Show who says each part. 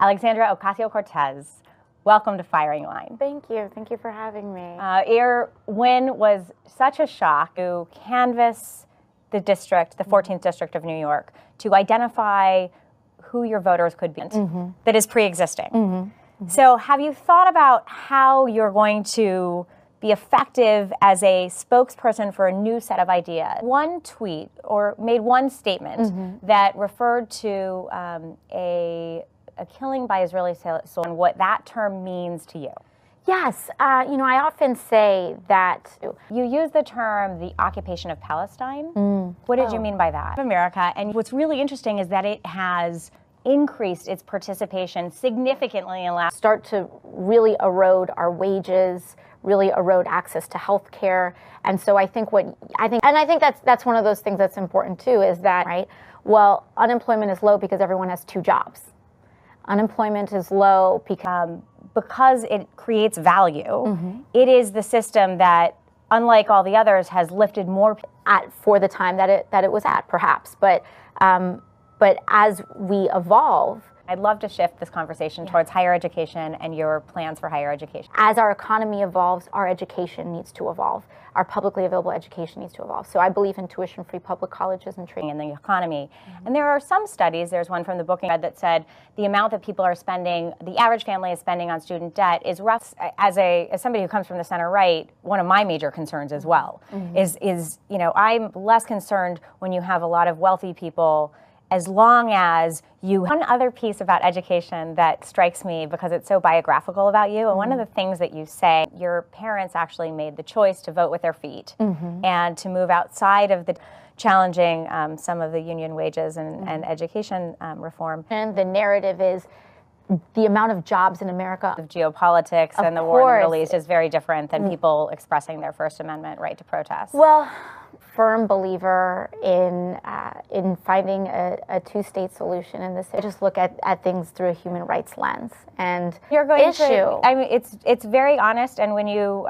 Speaker 1: Alexandra Ocasio-Cortez, welcome to Firing Line.
Speaker 2: Thank you. Thank you for having me.
Speaker 1: Your win was such a shock to canvass the district, the 14th District of New York, to identify who your voters could be that is pre-existing. So have you thought about how you're going to be effective as a spokesperson for a new set of ideas? One tweet or made one statement that referred to a killing by Israeli soldiers and what that term means to you.
Speaker 2: Yes, you know, I often say that
Speaker 1: you use the term the occupation of Palestine. What did you mean by that? America, and what's really interesting is that it has increased its participation significantly in last
Speaker 2: start to really erode our wages, really erode access to health care. And so I think that's one of those things that's important too, is that, right, well, unemployment is low because everyone has two jobs. Unemployment is low because
Speaker 1: it creates value. It is the system that, unlike all the others, has lifted more
Speaker 2: for the time that it was at, perhaps. But as we evolve,
Speaker 1: I'd love to shift this conversation towards higher education and your plans for higher education.
Speaker 2: As our economy evolves, our education needs to evolve. Our publicly available education needs to evolve. So I believe in tuition-free public colleges and training
Speaker 1: in the economy. And there are some studies, there's one from the Booking that said the amount that people are spending, the average family is spending on student debt is rough. As somebody who comes from the center right, one of my major concerns as well is, you know, I'm less concerned when you have a lot of wealthy people, as long as you... One other piece about education that strikes me because it's so biographical about you, and one of the things that you say, your parents actually made the choice to vote with their feet and to move outside of the challenging some of the union wages and education reform.
Speaker 2: And the narrative is the amount of jobs in America.
Speaker 1: Of geopolitics and the war in the Middle East is very different than people expressing their First Amendment right to protest.
Speaker 2: Well, firm believer in finding a two-state solution in this. I just look at things through a human rights lens and
Speaker 1: you're going to. I mean, it's very honest, and when you